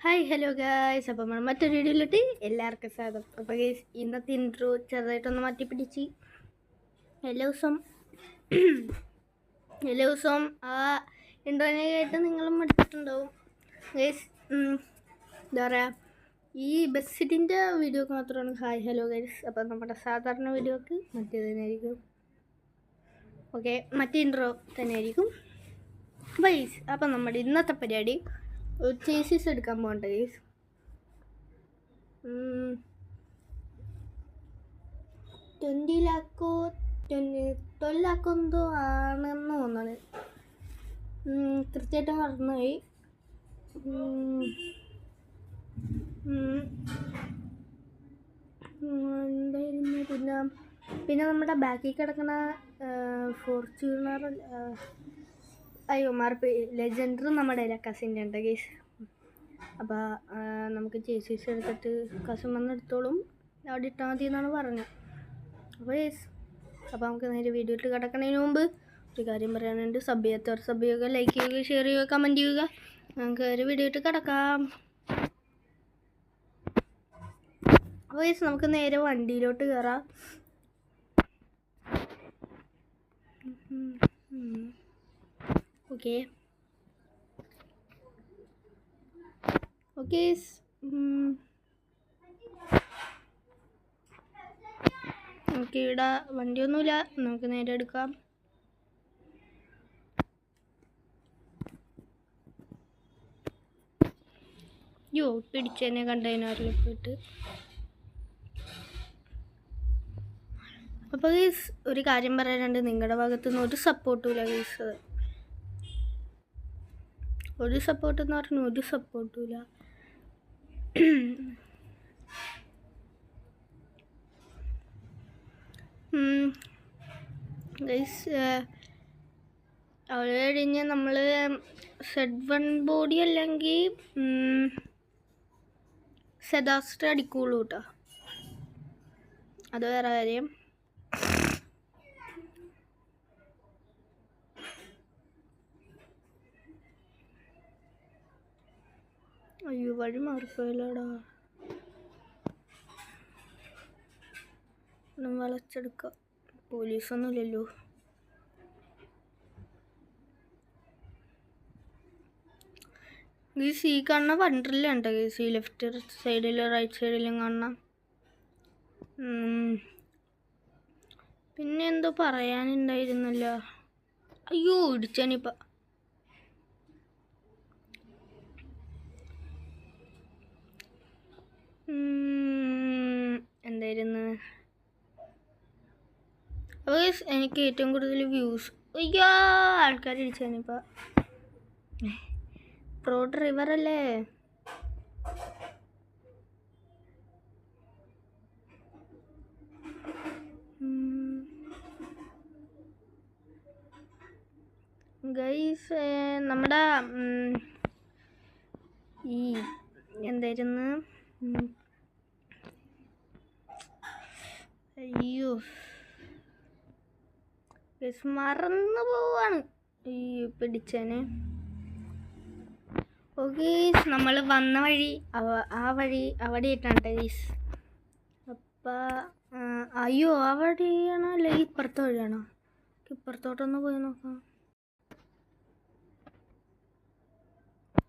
Hi hello guys. അപ്പോൾ നമ്മൾ മറ്റൊരു വീഡിയോയിലോട്ട് എല്ലാവർക്കും സ്വാഗതം. അപ്പോൾ ഗൈസ് ഇന്നത്തെ ഇൻട്രോ ചെറുതായിട്ടൊന്ന് മാറ്റി പിടിച്ച് എല്ലാ ദിവസവും ആ ഇൻട്രോനെ കേട്ട് നിങ്ങളും എടുത്തിട്ടുണ്ടാവും ഗൈസ്. എന്താ പറയുക, ഈ ബസ്സിൻ്റെ വീഡിയോക്ക് മാത്രമാണ് ഹായ് ഹലോ ഗൈസ്. അപ്പോൾ നമ്മുടെ സാധാരണ വീഡിയോക്ക് മറ്റേ തന്നെയായിരിക്കും. ഓക്കെ, മറ്റേ ഇൻട്രോ തന്നെയായിരിക്കും ഗൈസ്. അപ്പം നമ്മുടെ ഇന്നത്തെ പരിപാടി ഒരു ചേസീസ് എടുക്കാൻ പോകണ്ട ഗൈസ്. 20 ലാക്കോ 12 ലാക്കോ എന്തോ ആണെന്ന് തോന്നുന്നത്. കൃത്യമായിട്ട് മറന്നുപോയി. എന്തായിരുന്നു പിന്നെ നമ്മുടെ ബാക്കിൽ കിടക്കുന്ന ഫോർച്യൂണർ, അയ്യോ മാറിപ്പോയി, ലെജൻഡർ നമ്മുടെ കസിൻ്റെ ഉണ്ട് ഗൈസ്. അപ്പോൾ നമുക്ക് ചേസീസ് എടുത്തിട്ട് കസിൻ വന്നെടുത്തോളും, അവിടെ ഇട്ടാൽ മതി എന്നാണ് പറഞ്ഞത്. അപ്പോൾ ഗൈസ്, അപ്പോൾ നമുക്ക് നേരെ വീഡിയോയിൽ കിടക്കുന്നതിന് മുമ്പ് ഒരു കാര്യം പറയാനുണ്ട്. സബ് ചെയ്യുക, ലൈക്ക് ചെയ്യുക, ഷെയർ ചെയ്യുക, കമൻറ്റ് ചെയ്യുക. നമുക്ക് ഒരു വീഡിയോയിട്ട് കിടക്കാം. അപ്പോൾ ഗൈസ്, നമുക്ക് നേരെ വണ്ടിയിലോട്ട് കയറാം. ഓക്കെ നമുക്ക് ഇവിടെ വണ്ടിയൊന്നുമില്ല, നമുക്ക് നേരെ എടുക്കാം. പിടിച്ചതിനെ കണ്ടെയ്നറിൽ പോയിട്ട്. അപ്പോൾ ഗൈസ്, ഒരു കാര്യം പറയാനുണ്ട്. നിങ്ങളുടെ ഭാഗത്തുനിന്ന് ഒരു സപ്പോർട്ടുമില്ല ഗൈസ്. ഒരു സപ്പോർട്ട് എന്ന് പറഞ്ഞു ഒരു സപ്പോർട്ടുമില്ല. ഗൈസ്, അത് കഴിഞ്ഞ് നമ്മൾ Z1 ബോഡി അല്ലെങ്കിൽ സെദാസ്റ്റർ അടിക്കുള്ളൂ കേട്ടോ. അത് വേറെ കാര്യം. അയ്യോ, വഴി മാറിപ്പോയല്ലോടാ. വളച്ചെടുക്കാം, പോലീസൊന്നുമില്ലല്ലോ. ഈ സീ കാണുന്ന വണ്ടറിലുണ്ട് ഗൈസ്. ഈ ലെഫ്റ്റ് സൈഡിലും റൈറ്റ് സൈഡിലും കാണണം. പിന്നെ എന്തോ പറയാനുണ്ടായിരുന്നല്ലോ. അയ്യോ, ഇടിച്ചാനിപ്പം. എന്തായിരുന്നു? അപ്പോൾ എനിക്ക് ഏറ്റവും കൂടുതൽ വ്യൂസ്, അയ്യോ ആൾക്കാർ ഇടിച്ചാനിപ്പോൾ. പ്രോ ഡ്രൈവർ അല്ലേ. ഗൈസ്, നമ്മുടെ ഈ എന്തായിരുന്നു, അയ്യോ ഗൈസ് മറന്നു പോവാണ് ഈ പിടിച്ചേനെ. ഓക്കെ, നമ്മൾ വന്ന വഴി ആ വഴി അവിടെ ഇട്ടാണ് ഗൈസ്. അപ്പം അയ്യോ, അവിടെയാണോ അല്ല ഇപ്പുറത്തെ വഴിയാണോ? ഇപ്പുറത്തോട്ടൊന്ന് പോയി നോക്കാം.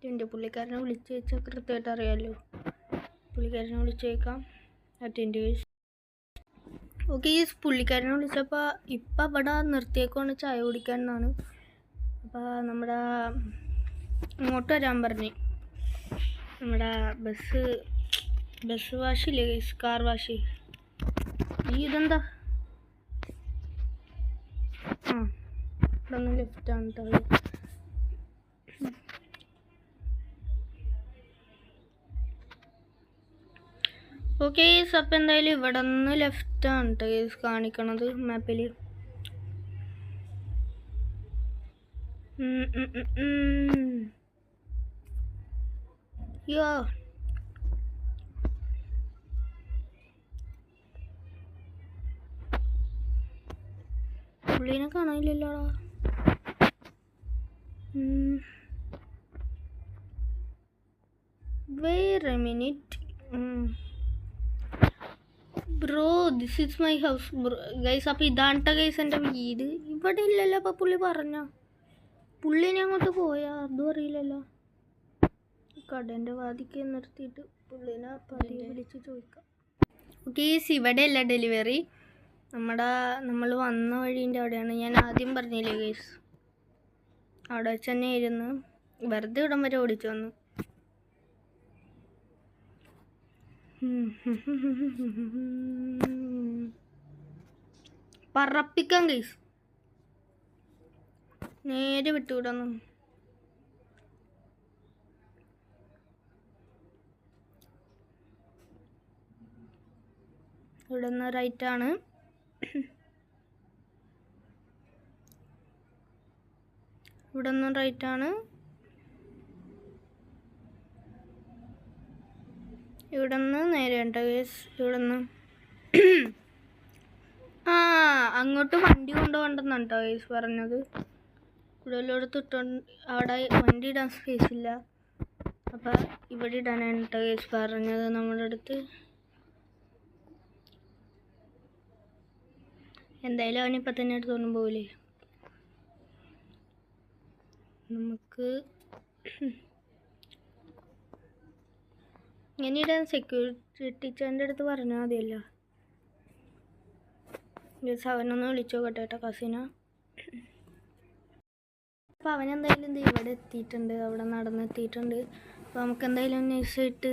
എൻ്റെ പുള്ളിക്കാരനെ വിളിച്ച് വെച്ചാൽ കൃത്യമായിട്ട് അറിയാമല്ലോ. പുള്ളിക്കാരനെ വിളിച്ച് വെക്കാം. Attend guys. ഓക്കെ ഗൈസ്, പുള്ളിക്കാരനെ വിളിച്ചപ്പോൾ ഇപ്പം അവിടെ നിർത്തിയേക്കാണ് ചായ കുടിക്കാൻ എന്നാണ്. അപ്പോൾ നമ്മുടെ ഇങ്ങോട്ട് വരാൻ പറഞ്ഞു. നമ്മുടെ ബസ് വാഷില്ലേ ഗൈസ്, കാർ വാഷ്. ഇതെന്താ ഇവിടെ ഒന്ന് ലെഫ്റ്റാണ് കേട്ടോ. ഓക്കെ ഗൈസ്, അപ്പം എന്തായാലും ഇവിടെ നിന്ന് ലെഫ്റ്റാണ് കേട്ടോ ഗൈസ് കാണിക്കണത് മാപ്പിൽ. യോ പുള്ളീനെ കാണാനില്ലല്ലോടാ. Wait a minute bro, this is my house bro. Guys അപ്പോൾ ഇതാണ് ഗൈസ് എൻ്റെ വീട്. ഇവിടെ ഇല്ലല്ലോ. അപ്പോൾ പുള്ളി പറഞ്ഞ പുള്ളിനെ അങ്ങോട്ട് പോയാൽ അതും അറിയില്ലല്ലോ. കടേൻ്റെ വാതിക്ക് നിർത്തിയിട്ട് പുള്ളിനെ പതിയെ വിളിച്ച് ചോദിക്കാം. ഓക്കെ, ഇവിടെ അല്ല ഡെലിവറി, നമ്മൾ വന്ന വഴീൻ്റെ അവിടെയാണ്. ഞാൻ ആദ്യം പറഞ്ഞില്ലേ ഗൈസ്, അവിടെ വെച്ച് തന്നെ ആയിരുന്നു. വെറുതെ ഇവിടം വരെ ഓടിച്ചു വന്നു. പറപ്പിക്കാം ഗൈസ്, നേരെ വിട്ടുവിടണം. ഇവിടെ നിന്ന് റൈറ്റാണ്. ഇവിടെ നിന്ന് റൈറ്റാണ്. ഇവിടെ നിന്ന് നേരെ ഉണ്ട് ഗൈസ്. ഇവിടെ നിന്ന് അങ്ങോട്ട് വണ്ടി കൊണ്ടുപോകണ്ടെന്നാണ് കേട്ടോ ഗൈസ് പറഞ്ഞത്. ഇവിടെ എല്ലായിടത്തും അവിടെ വണ്ടി ഇടാൻ സ്പേസ് ഇല്ല. അപ്പം ഇവിടെ ഇടാനാണ് കേട്ടോ ഗൈസ് പറഞ്ഞത് നമ്മുടെ അടുത്ത്. എന്തായാലും അവനിപ്പോൾ തന്നെ എടുത്തുകൊണ്ട് പോകില്ലേ. നമുക്ക് ഇങ്ങനെ ഇടാൻ സെക്യൂരിറ്റി ചേട്ടൻ്റെ അടുത്ത് പറഞ്ഞാൽ മതിയല്ലോ. അവനൊന്ന് വിളിച്ചു നോക്കട്ടെ കേട്ടോ കസിന. അപ്പോൾ അവനെന്തായാലും ഇവിടെ എത്തിയിട്ടുണ്ട്, അവിടെ നടന്നെത്തിയിട്ടുണ്ട്. അപ്പോൾ നമുക്ക് എന്തായാലും നൈസായിട്ട്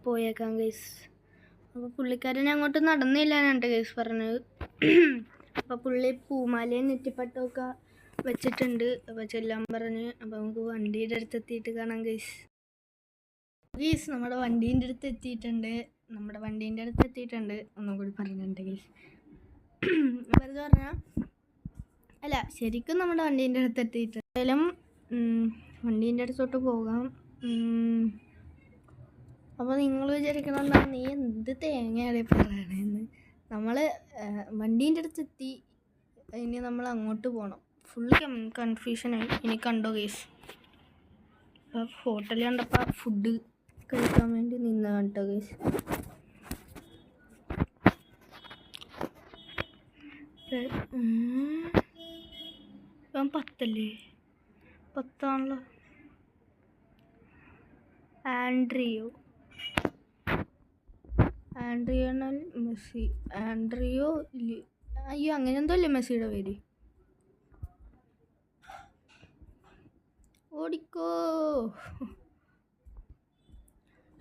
പോയേക്കാം ഗൈസ്. അപ്പോൾ പുള്ളിക്കാരൻ അങ്ങോട്ട് നടന്നില്ലാനാണ് ഗൈസ് പറഞ്ഞത്. അപ്പോൾ പുള്ളി പൂമാലയും നെറ്റിപ്പട്ടമൊക്കെ വെച്ചിട്ടുണ്ട്. അപ്പോൾ ചെല്ലാൻ പറഞ്ഞ്. അപ്പോൾ നമുക്ക് വണ്ടിയുടെ അടുത്ത് എത്തിയിട്ട് കാണാം ഗൈസ്. ഗൈസ് നമ്മുടെ വണ്ടീൻ്റെ അടുത്ത് എത്തിയിട്ടുണ്ട്. ഒന്നും കൂടി പറഞ്ഞിട്ടുണ്ട് ഗൈസ്. വെറുതെ പറഞ്ഞാൽ അല്ല, ശരിക്കും നമ്മുടെ വണ്ടീൻ്റെ അടുത്ത് എത്തിയിട്ടുണ്ട്. എന്തായാലും വണ്ടീൻ്റെ അടുത്തോട്ട് പോകാം. അപ്പോൾ നിങ്ങൾ വിചാരിക്കണം എന്താ നീ എന്ത് തേങ്ങയാണ് പറയണതെന്ന്. നമ്മൾ വണ്ടീൻ്റെ അടുത്ത് എത്തി, ഇനി നമ്മൾ അങ്ങോട്ട് പോകണം. ഫുൾ കൺഫ്യൂഷനായി. ഇനി കണ്ടോ ഗൈസ്, അപ്പോൾ ഹോട്ടലിൽ കണ്ടപ്പോൾ ഫുഡ് കഴിക്കാൻ വേണ്ടി നിന്ന് കേട്ടോ ഗൈസ്. ഇപ്പം 10 10ആണല്ലോ. ആൻഡ്രിയോ മെസ്സി, ആൻഡ്രിയോ അയ്യോ അങ്ങനെ എന്തോ അല്ലേ മെസ്സിയുടെ പേര്. ഓടിക്കോ.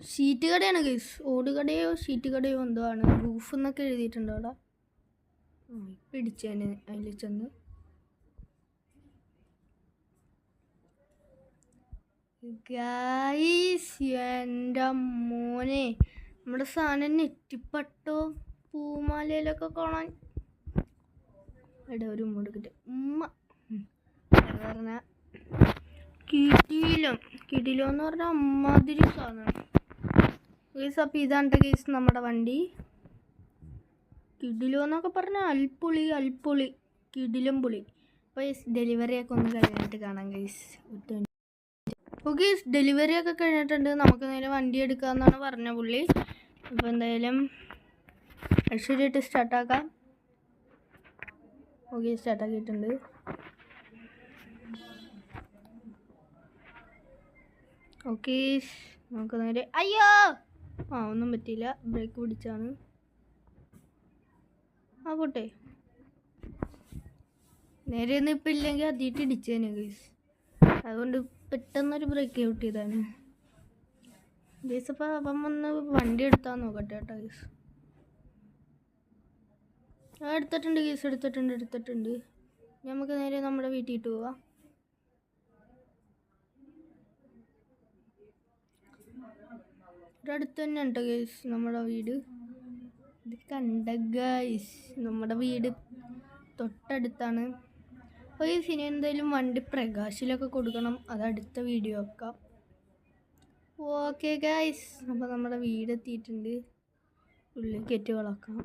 ഷീറ്റ് കടയാണ് ഗൈസ്. ഓടുകടയോ ഷീറ്റ് കടയോ എന്തോ ആണ്. റൂഫ് എന്നൊക്കെ എഴുതിയിട്ടുണ്ട് അവിടെ. പിടിച്ചേന് അതിൽ ചെന്ന്. ഗൈസ് എൻ്റെ മോനെ, നമ്മുടെ സാധനം നെറ്റിപ്പട്ടോ പൂമാലയിലൊക്കെ കാണാൻ ഒരു മുടുക്കിട്ട് ഉമ്മ പറഞ്ഞ കിടിലം എന്ന് പറഞ്ഞാൽ അമ്മാതിരി സാധനം ഗൈസ്. അപ്പോൾ ഇതാണ് ഗൈസ് നമ്മുടെ വണ്ടി. കിടിലോ എന്നൊക്കെ പറഞ്ഞാൽ അൽപ്പൊളി കിടിലം പുളി. അപ്പോൾ ഡെലിവറിയൊക്കെ ഒന്ന് കഴിഞ്ഞിട്ട് കാണാം ഗൈസ്. ഓക്കെ, ഡെലിവറിയൊക്കെ കഴിഞ്ഞിട്ടുണ്ട്. നമുക്ക് നേരെ വണ്ടി എടുക്കാമെന്നാണ് പറഞ്ഞ പുള്ളി. അപ്പോൾ എന്തായാലും ശരിയായിട്ട് സ്റ്റാർട്ടാക്കാം. ഓക്കെ, സ്റ്റാർട്ടാക്കിയിട്ടുണ്ട്. ഓക്കെ, നമുക്ക് നേരെ അയ്യോ ഒന്നും പറ്റിയില്ല. ബ്രേക്ക് പിടിച്ചാണ്. പോട്ടെ. നേരെ ഒന്നും ഇപ്പം ഇല്ലെങ്കിൽ അതിട്ട് ഇടിച്ചേനെ ഗൈസ്. അതുകൊണ്ട് പെട്ടെന്നൊരു ബ്രേക്ക് ഔട്ട് ചെയ്താണ് ഗൈസ്. അപ്പം ഒന്ന് വണ്ടി എടുത്താൽ നോക്കട്ടെ കേട്ടോ ഗൈസ്. എടുത്തിട്ടുണ്ട് ഗൈസ്, എടുത്തിട്ടുണ്ട്. നമുക്ക് നേരെ നമ്മുടെ വീട്ടിലിട്ട് പോവാം. ഇവിടെ അടുത്ത് തന്നെ ഉണ്ട് ഗൈസ് നമ്മുടെ വീട്. ഇത് കണ്ട ഗൈസ്, നമ്മുടെ വീട് തൊട്ടടുത്താണ്. അപ്പോൾ ഈ സിനിമ എന്തായാലും വണ്ടി പ്രകാശിലൊക്കെ കൊടുക്കണം. അത് അടുത്ത വീഡിയോ വെക്കാം. ഓക്കെ ഗൈസ്, അപ്പോൾ നമ്മുടെ വീട് എത്തിയിട്ടുണ്ട്. ഉള്ളിൽ കയറ്റി വളക്കാം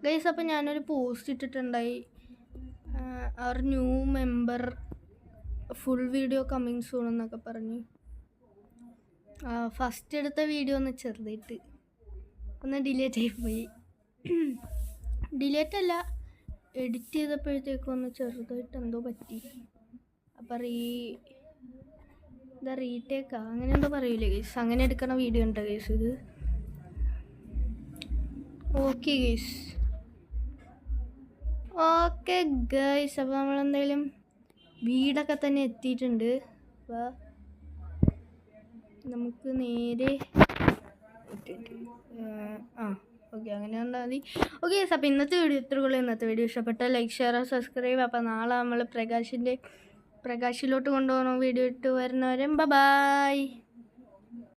ഗൈസ്. അപ്പോൾ ഞാനൊരു പോസ്റ്റ് ഇട്ടിട്ടുണ്ടായി. അവർ new member full video coming soon എന്നൊക്കെ പറഞ്ഞ്. ഫസ്റ്റ് എടുത്ത വീഡിയോ ഒന്ന് ചെറുതായിട്ട് ഒന്ന് ഡിലേറ്റ് ആയിപ്പോയി. ഡിലേറ്റ് അല്ല, എഡിറ്റ് ചെയ്തപ്പോഴത്തേക്കും ഒന്ന് ചെറുതായിട്ട് എന്തോ പറ്റി. അപ്പം റീടേക്കാ അങ്ങനെ എന്തോ പറയൂലേ ഗൈസ്, അങ്ങനെ എടുക്കണ വീഡിയോ ഉണ്ടോ ഗൈസ് ഇത്? ഓക്കെ ഗൈസ്, ഓക്കെ ഗൈസ്, അപ്പോൾ നമ്മളെന്തായാലും വീടൊക്കെ തന്നെ എത്തിയിട്ടുണ്ട്. അപ്പോൾ നമുക്ക് നേരെ ഓക്കെ അങ്ങനെ വന്നാൽ മതി. ഓക്കെ ഗൈസ്, അപ്പോൾ ഇന്നത്തെ വീഡിയോ ഇത്രയുള്ളൂ. ഇന്നത്തെ വീഡിയോ ഇഷ്ടപ്പെട്ടാൽ ലൈക്ക്, ഷെയർ, സബ്സ്ക്രൈബ്. അപ്പോൾ നാളെ നമ്മൾ പ്രകാശിലോട്ട് കൊണ്ടുപോകണം വീഡിയോ ഇട്ട് വരുന്നവരും. ബൈ.